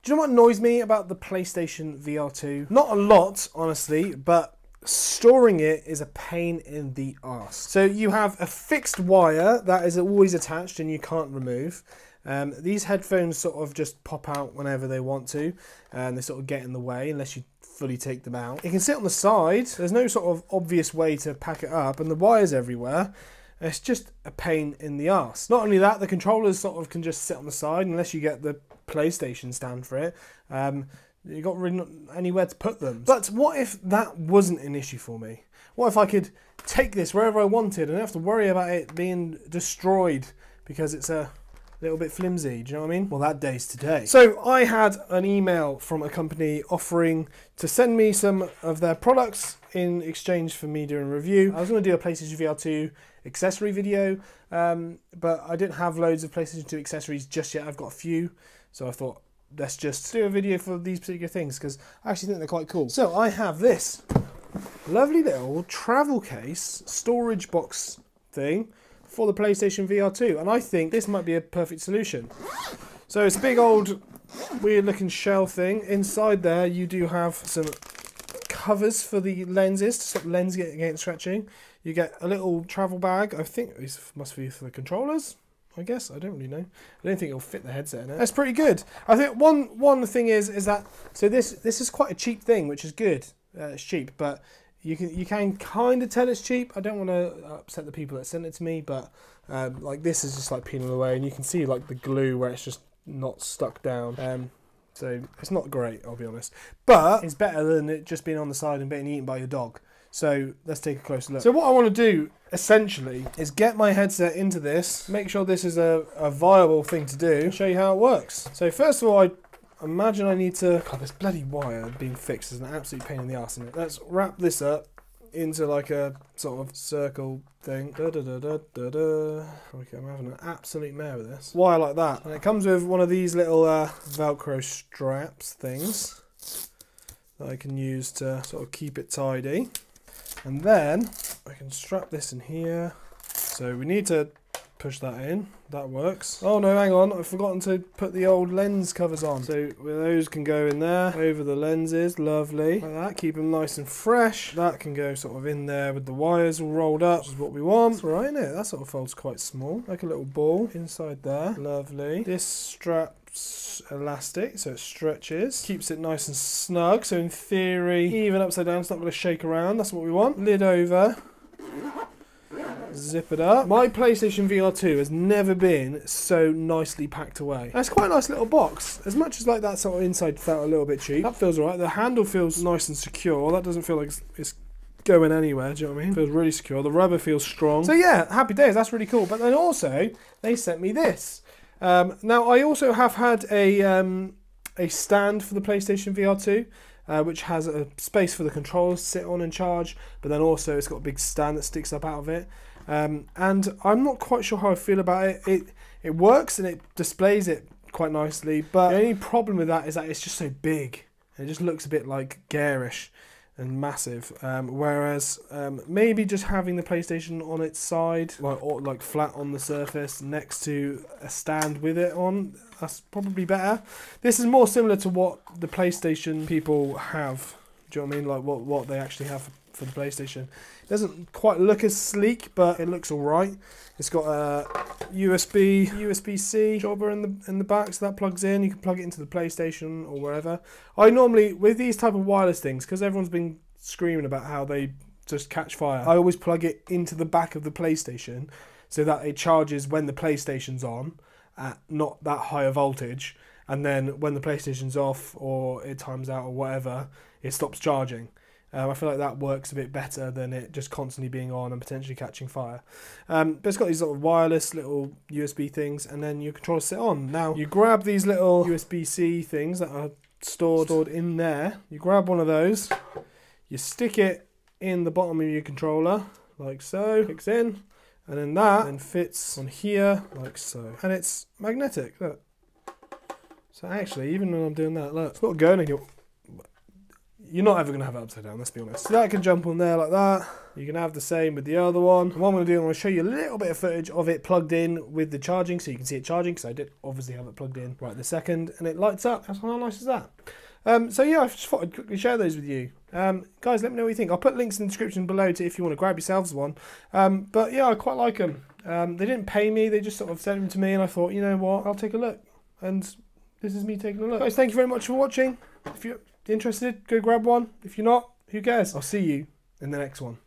Do you know what annoys me about the PlayStation VR2? Not a lot, honestly, but storing it is a pain in the arse. So you have a fixed wire that is always attached and you can't remove. These headphones sort of just pop out whenever they want to, and they sort of get in the way unless you fully take them out. It can sit on the side. There's no sort of obvious way to pack it up, and the wire's everywhere. It's just a pain in the arse. Not only that, the controllers sort of can just sit on the side unless you get the PlayStation stand for it. You've got really not anywhere to put them. But what if that wasn't an issue for me? What if I could take this wherever I wanted and not have to worry about it being destroyed because it's a little bit flimsy? Do you know what I mean? Well, that day's today. So I had an email from a company offering to send me some of their products in exchange for me doing a review. I was going to do a PlayStation VR2 accessory video, but I didn't have loads of PlayStation 2 accessories just yet. I've got a few, so I thought let's just do a video for these particular things because I actually think they're quite cool. So I have this lovely little travel case storage box thing for the PlayStation VR2, and I think this might be a perfect solution. So it's a big old weird looking shell thing. Inside there you do have some covers for the lenses to stop the lens getting scratching. You get a little travel bag. I think this must be for the controllers, I guess. I don't really know. I don't think it'll fit the headset in it. That's pretty good. I think one thing is that, so this is quite a cheap thing, which is good. It's cheap, but you can kind of tell it's cheap. I don't want to upset the people that sent it to me, but like this is just like peeling away, and you can see like the glue where it's just not stuck down. So it's not great, I'll be honest, but it's better than it just being on the side and being eaten by your dog. So let's take a closer look. So what I want to do essentially is get my headset into this, make sure this is a viable thing to do, and show you how it works. So first of all, I imagine I need to... God, this bloody wire being fixed is an absolute pain in the arse, isn't it? Let's wrap this up into like a sort of circle thing. Okay, I'm having an absolute mare with this. Wire like that. And it comes with one of these little Velcro straps things that I can use to sort of keep it tidy. And then I can strap this in here. So we need to push that in. That works. Oh no, hang on. I've forgotten to put the old lens covers on. So those can go in there over the lenses. Lovely. Like that. Keep them nice and fresh. That can go sort of in there with the wires all rolled up, which is what we want. That's all right, isn't it? That sort of folds quite small. Like a little ball inside there. Lovely. This strap's elastic, so it stretches. Keeps it nice and snug. So in theory, even upside down, it's not going to shake around. That's what we want. Lid over. Zip it up. My PlayStation VR2 has never been so nicely packed away. That's quite a nice little box. As much as like that sort of inside felt a little bit cheap, that feels alright. The handle feels nice and secure. That doesn't feel like it's going anywhere, do you know what I mean? Feels really secure. The rubber feels strong. So yeah, happy days. That's really cool. But then also, they sent me this. Now, I also have had a stand for the PlayStation VR2. Which has a space for the controllers to sit on and charge, but then also it's got a big stand that sticks up out of it. And I'm not quite sure how I feel about it. It works and it displays it quite nicely, but the only problem with that is that it's just so big. It just looks a bit like garish and massive. Whereas maybe just having the PlayStation on its side, like flat on the surface next to a stand with it on, that's probably better. This is more similar to what the PlayStation people have. Do you know what I mean? Like what they actually have for the PlayStation. It doesn't quite look as sleek, but it looks alright. It's got a USB-C jobber in the back, so that plugs in. You can plug it into the PlayStation or wherever. I normally, with these type of wireless things, because everyone's been screaming about how they just catch fire, I always plug it into the back of the PlayStation so that it charges when the PlayStation's on at not that high a voltage, and then when the PlayStation's off or it times out or whatever, it stops charging. I feel like that works a bit better than it just constantly being on and potentially catching fire. But it's got these sort of wireless little USB things, and then your controllers sit on. Now, you grab these little USB-C things that are stored in there. You grab one of those, you stick it in the bottom of your controller, like so, clicks in, and then that then fits on here, like so. And it's magnetic, look. So actually, even when I'm doing that, look, it's not going anywhere. you're not ever going to have it upside down, let's be honest. So that can jump on there like that. You can have the same with the other one. And what I'm going to do, I'm going to show you a little bit of footage of it plugged in with the charging, so you can see it charging, because I did obviously have it plugged in right this second, and it lights up. How nice is that? So yeah, I just thought I'd quickly share those with you. Guys, let me know what you think. I'll put links in the description below to if you want to grab yourselves one. But yeah, I quite like them. They didn't pay me, they just sort of sent them to me, and I thought, you know what, I'll take a look. And this is me taking a look. Guys, thank you very much for watching. If you're interested, go grab one. If you're not, who cares? I'll see you in the next one.